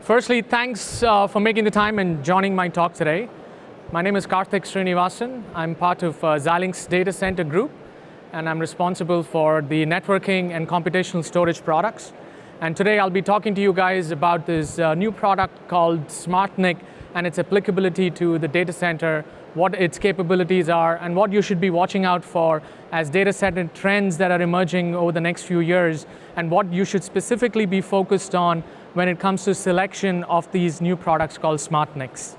Firstly, thanks for making the time and joining my talk today. My name is Karthik Srinivasan. I'm part of Xilinx Data Center Group, and I'm responsible for the networking and computational storage products. And today I'll be talking to you guys about this new product called SmartNIC and its applicability to the data center, what its capabilities are, and what you should be watching out for as data center trends that are emerging over the next few years, and what you should specifically be focused on when it comes to selection of these new products called SmartNICs.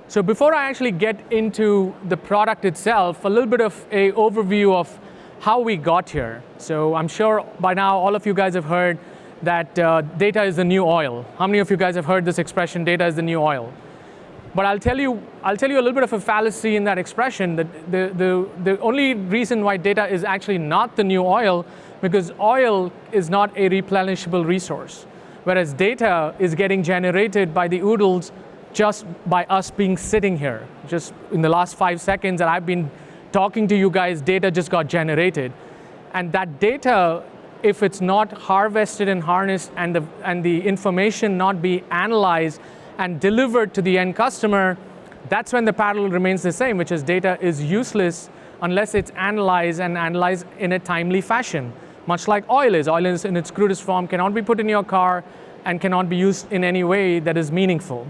So before I actually get into the product itself, a little bit of an overview of how we got here. So I'm sure by now all of you guys have heard that data is the new oil. How many of you guys have heard this expression, data is the new oil? But I'll tell you a little bit of a fallacy in that expression, that the only reason why data is actually not the new oil, because oil is not a replenishable resource, whereas data is getting generated by the oodles just by us being sitting here. Just in the last 5 seconds that I've been talking to you guys, data just got generated. And that data, if it's not harvested and harnessed and the information not be analyzed and delivered to the end customer, that's when the parallel remains the same, which is data is useless unless it's analyzed and analyzed in a timely fashion. Much like oil is. Oil is in its crudest form, cannot be put in your car and cannot be used in any way that is meaningful.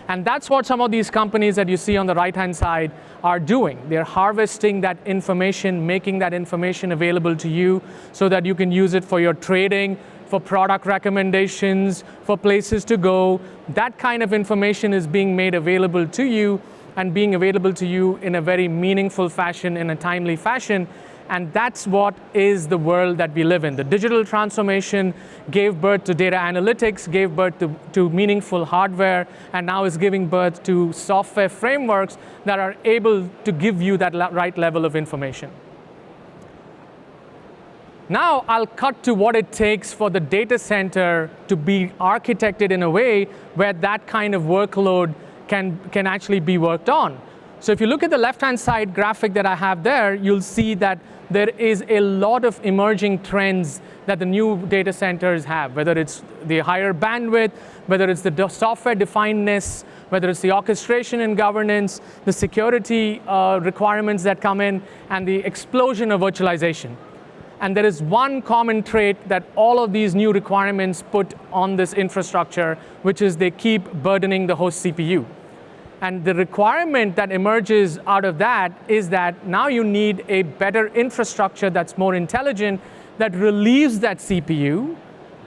And that's what some of these companies that you see on the right-hand side are doing. They're harvesting that information, making that information available to you so that you can use it for your trading, for product recommendations, for places to go. That kind of information is being made available to you and being available to you in a very meaningful fashion, in a timely fashion. And that's what is the world that we live in. The digital transformation gave birth to data analytics, gave birth to meaningful hardware, and now is giving birth to software frameworks that are able to give you that right level of information. Now I'll cut to what it takes for the data center to be architected in a way where that kind of workload can actually be worked on. So if you look at the left-hand side graphic that I have there, you'll see that there is a lot of emerging trends that the new data centers have, whether it's the higher bandwidth, whether it's the software definedness, whether it's the orchestration and governance, the security requirements that come in, and the explosion of virtualization. And there is one common trait that all of these new requirements put on this infrastructure, which is they keep burdening the host CPU. And the requirement that emerges out of that is that now you need a better infrastructure that's more intelligent, that relieves that CPU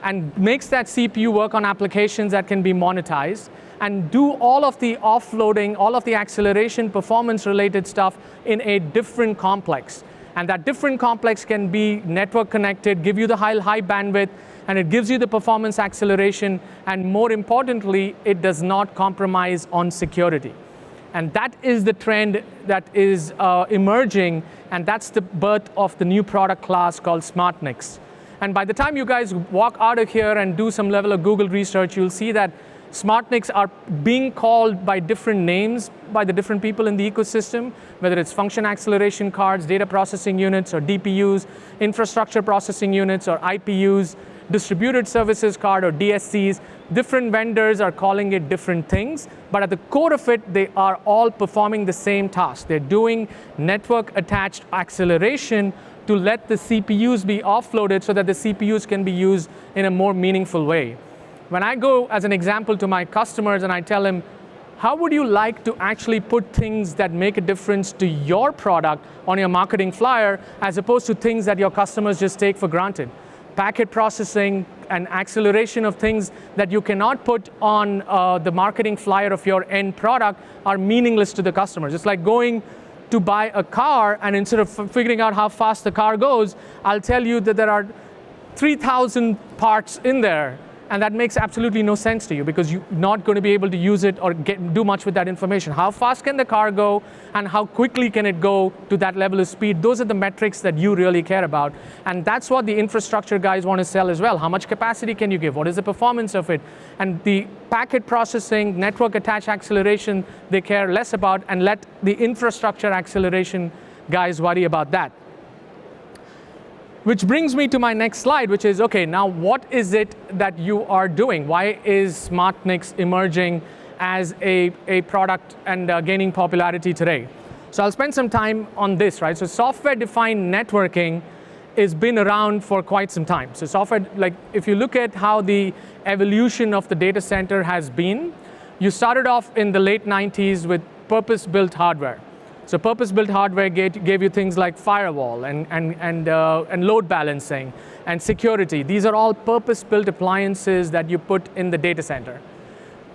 and makes that CPU work on applications that can be monetized and do all of the offloading, all of the acceleration, performance-related stuff in a different complex. And that different complex can be network connected, give you the high bandwidth, and it gives you the performance acceleration, and more importantly, it does not compromise on security. And that is the trend that is emerging, and that's the birth of the new product class called SmartNICs. And by the time you guys walk out of here and do some level of Google research, you'll see that SmartNICs are being called by different names by the different people in the ecosystem, whether it's function acceleration cards, data processing units, or DPUs, infrastructure processing units, or IPUs, distributed services card, or DSCs. Different vendors are calling it different things, but at the core of it, they are all performing the same task. They're doing network-attached acceleration to let the CPUs be offloaded so that the CPUs can be used in a more meaningful way. When I go as an example to my customers and I tell them, how would you like to actually put things that make a difference to your product on your marketing flyer as opposed to things that your customers just take for granted? Packet processing and acceleration of things that you cannot put on the marketing flyer of your end product are meaningless to the customers. It's like going to buy a car, and instead of figuring out how fast the car goes, I'll tell you that there are 3,000 parts in there. And that makes absolutely no sense to you because you're not going to be able to use it or do much with that information. How fast can the car go and how quickly can it go to that level of speed? Those are the metrics that you really care about. And that's what the infrastructure guys want to sell as well. How much capacity can you give? What is the performance of it? And the packet processing, network attached acceleration, they care less about, and let the infrastructure acceleration guys worry about that. Which brings me to my next slide, which is, okay, now what is it that you are doing? Why is SmartNICs emerging as a product and gaining popularity today? So I'll spend some time on this, right? So software-defined networking has been around for quite some time. So software, like if you look at how the evolution of the data center has been, you started off in the late 90s with purpose-built hardware. So purpose-built hardware gave you things like firewall and load balancing and security. These are all purpose-built appliances that you put in the data center.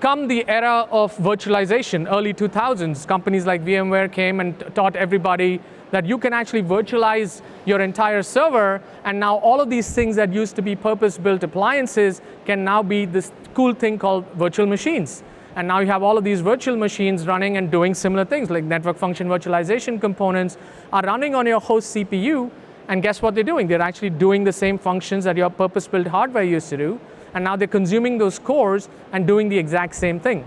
Come the era of virtualization, early 2000s, companies like VMware came and taught everybody that you can actually virtualize your entire server, and now all of these things that used to be purpose-built appliances can now be this cool thing called virtual machines. And now you have all of these virtual machines running and doing similar things, like network function virtualization components are running on your host CPU, and guess what they're doing? They're actually doing the same functions that your purpose-built hardware used to do, and now they're consuming those cores and doing the exact same thing.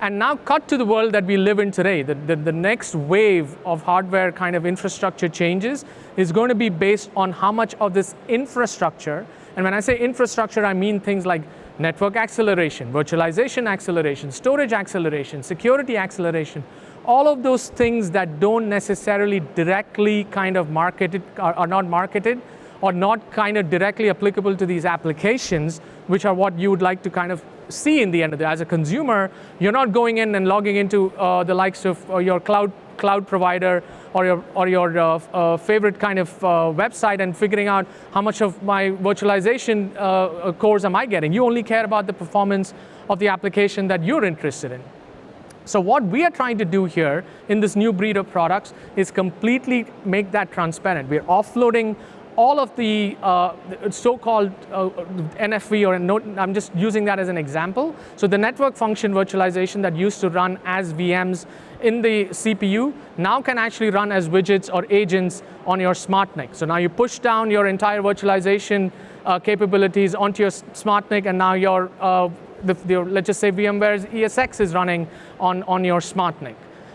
And now cut to the world that we live in today. The next wave of hardware kind of infrastructure changes is going to be based on how much of this infrastructure, and when I say infrastructure, I mean things like network acceleration, virtualization acceleration, storage acceleration, security acceleration, all of those things that don't necessarily directly kind of marketed, are not marketed, or not kind of directly applicable to these applications, which are what you would like to kind of see in the end of the day. As a consumer, you're not going in and logging into the likes of your cloud provider or your favorite kind of website and figuring out how much of my virtualization cores am I getting. You only care about the performance of the application that you're interested in. So what we are trying to do here in this new breed of products is completely make that transparent. We're offloading all of the so-called NFV, or I'm just using that as an example. So the network function virtualization that used to run as VMs in the CPU now can actually run as widgets or agents on your SmartNIC. So now you push down your entire virtualization capabilities onto your SmartNIC, and now your let's just say VMware's ESX is running on your SmartNIC.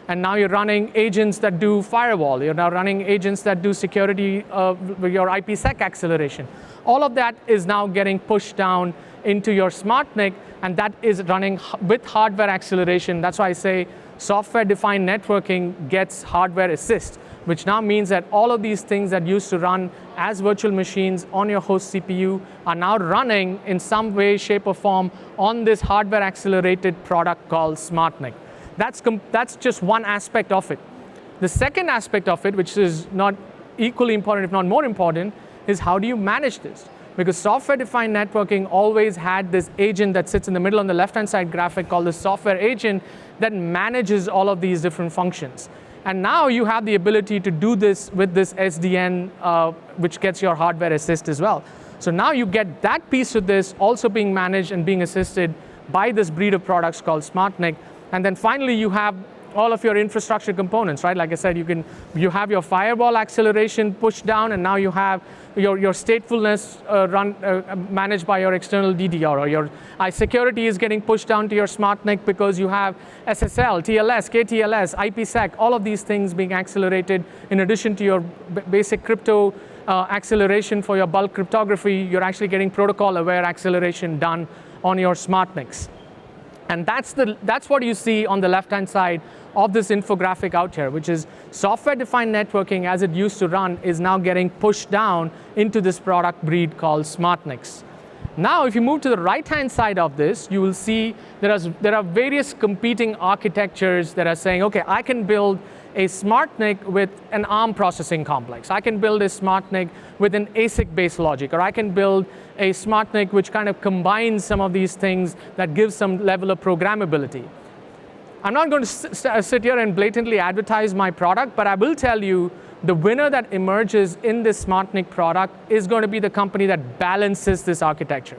And now you're running agents that do firewall. You're now running agents that do security, your IPsec acceleration. All of that is now getting pushed down into your SmartNIC, and that is running with hardware acceleration. That's why I say software-defined networking gets hardware assist, which now means that all of these things that used to run as virtual machines on your host CPU are now running in some way, shape, or form on this hardware-accelerated product called SmartNIC. That's just one aspect of it. The second aspect of it, which is not equally important, if not more important, is how do you manage this? Because software-defined networking always had this agent that sits in the middle on the left-hand side graphic called the software agent that manages all of these different functions. And now you have the ability to do this with this SDN, which gets your hardware assist as well. So now you get that piece of this also being managed and being assisted by this breed of products called SmartNIC. And then finally, you have all of your infrastructure components, right? Like I said, you have your firewall acceleration pushed down, and now you have your statefulness managed by your external DDR, or your security is getting pushed down to your SmartNIC because you have SSL, TLS, KTLS, IPsec, all of these things being accelerated in addition to your basic crypto acceleration for your bulk cryptography. You're actually getting protocol-aware acceleration done on your SmartNICs. And that's what you see on the left-hand side of this infographic out here, which is software-defined networking as it used to run is now getting pushed down into this product breed called SmartNICs. Now, if you move to the right-hand side of this, you will see there are various competing architectures that are saying, okay, I can build a SmartNIC with an ARM processing complex. I can build a SmartNIC with an ASIC-based logic, or I can build a SmartNIC which kind of combines some of these things that gives some level of programmability. I'm not going to sit here and blatantly advertise my product, but I will tell you the winner that emerges in this SmartNIC product is going to be the company that balances this architecture.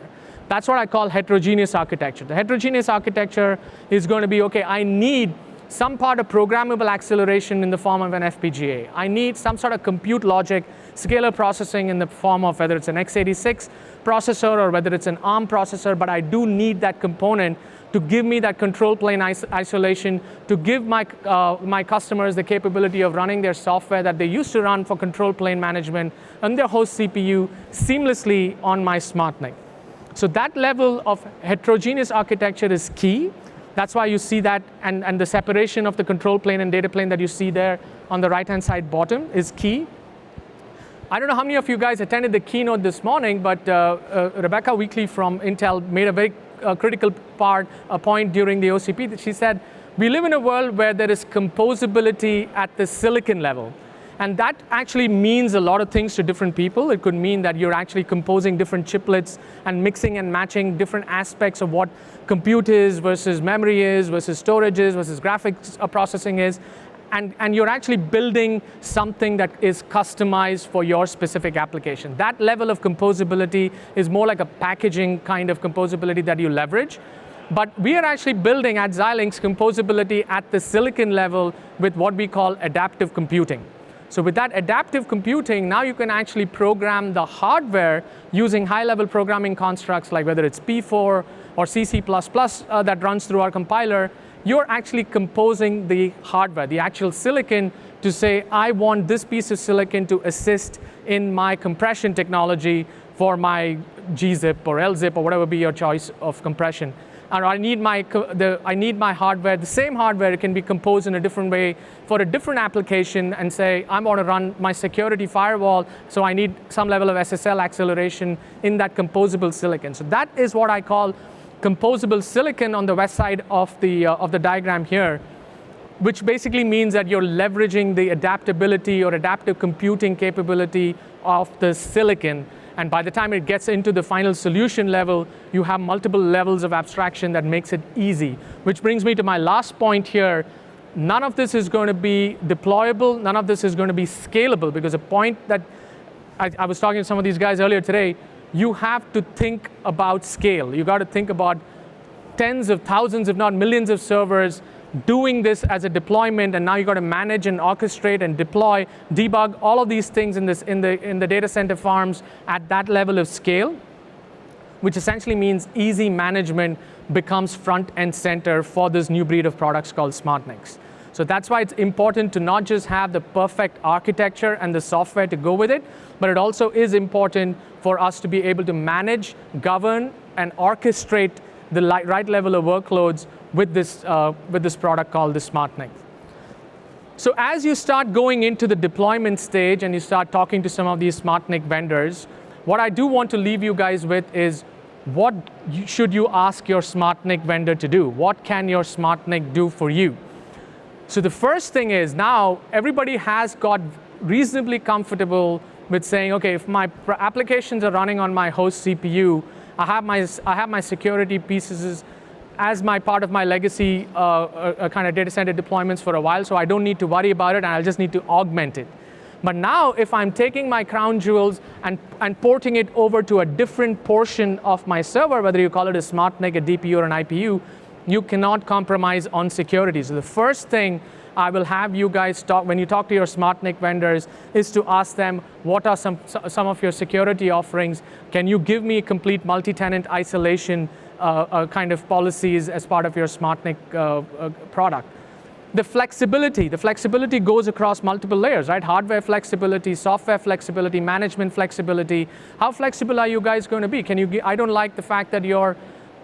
That's what I call heterogeneous architecture. The heterogeneous architecture is going to be, okay, I need some part of programmable acceleration in the form of an FPGA. I need some sort of compute logic scalar processing in the form of whether it's an x86 processor or whether it's an ARM processor, but I do need that component to give me that control plane isolation, to give my customers the capability of running their software that they used to run for control plane management on their host CPU seamlessly on my SmartNIC. So that level of heterogeneous architecture is key. That's why you see that, and the separation of the control plane and data plane that you see there on the right-hand side bottom is key. I don't know how many of you guys attended the keynote this morning, but Rebecca Weekly from Intel made a very critical point during the OCP. That she said, we live in a world where there is composability at the silicon level. And that actually means a lot of things to different people. It could mean that you're actually composing different chiplets and mixing and matching different aspects of what compute is versus memory is versus storage is versus graphics processing is. And you're actually building something that is customized for your specific application. That level of composability is more like a packaging kind of composability that you leverage. But we are actually building at Xilinx composability at the silicon level with what we call adaptive computing. So with that adaptive computing, now you can actually program the hardware using high-level programming constructs like whether it's P4 or CC++ that runs through our compiler. You're actually composing the hardware, the actual silicon, to say, I want this piece of silicon to assist in my compression technology for my gzip or lzip or whatever be your choice of compression. Or I need my hardware, the same hardware, it can be composed in a different way for a different application and say, I want to run my security firewall, so I need some level of SSL acceleration in that composable silicon. So that is what I call composable silicon on the west side of the diagram here, which basically means that you're leveraging the adaptability or adaptive computing capability of the silicon. And by the time it gets into the final solution level, you have multiple levels of abstraction that makes it easy. Which brings me to my last point here. None of this is going to be deployable. None of this is going to be scalable, because a point that I was talking to some of these guys earlier today, you have to think about scale. You got to think about tens of thousands, if not millions of servers doing this as a deployment, and now you got to manage and orchestrate and deploy, debug, all of these things in the data center farms at that level of scale, which essentially means easy management becomes front and center for this new breed of products called SmartNICs. So that's why it's important to not just have the perfect architecture and the software to go with it, but it also is important for us to be able to manage, govern, and orchestrate the right level of workloads with this product called the SmartNIC. So as you start going into the deployment stage and you start talking to some of these SmartNIC vendors, what I do want to leave you guys with is, what should you ask your SmartNIC vendor to do? What can your SmartNIC do for you? So the first thing is, now everybody has got reasonably comfortable with saying, okay, if my applications are running on my host CPU, I have my security pieces as my part of my legacy kind of data center deployments for a while, so I don't need to worry about it, and I'll just need to augment it. But now, if I'm taking my crown jewels and porting it over to a different portion of my server, whether you call it a SmartNIC, a DPU, or an IPU, you cannot compromise on security. So the first thing I will have you guys talk, when you talk to your SmartNIC vendors, is to ask them, what are some of your security offerings? Can you give me complete multi-tenant isolation kind of policies as part of your SmartNIC product? The flexibility goes across multiple layers, right? Hardware flexibility, software flexibility, management flexibility. How flexible are you guys going to be? I don't like the fact that your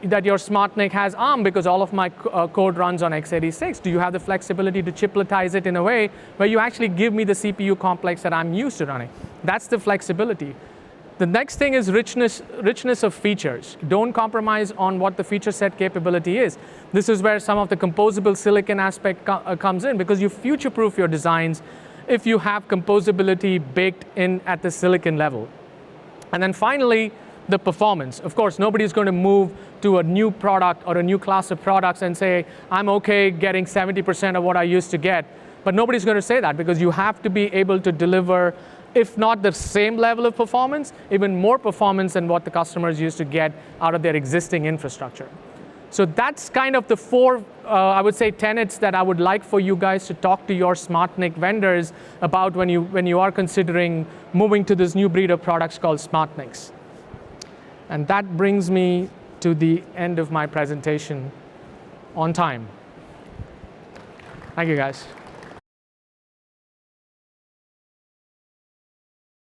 SmartNIC has ARM because all of my code runs on x86. Do you have the flexibility to chipletize it in a way where you actually give me the CPU complex that I'm used to running? That's the flexibility. The next thing is richness of features. Don't compromise on what the feature set capability is. This is where some of the composable silicon aspect comes in, because you future-proof your designs if you have composability baked in at the silicon level. And then finally, the performance. Of course, nobody's going to move to a new product or a new class of products and say, I'm okay getting 70% of what I used to get. But nobody's going to say that, because you have to be able to deliver, if not the same level of performance, even more performance than what the customers used to get out of their existing infrastructure. So that's kind of the four, I would say, tenets that I would like for you guys to talk to your SmartNIC vendors about when you are considering moving to this new breed of products called SmartNICs. And that brings me to the end of my presentation on time. Thank you, guys.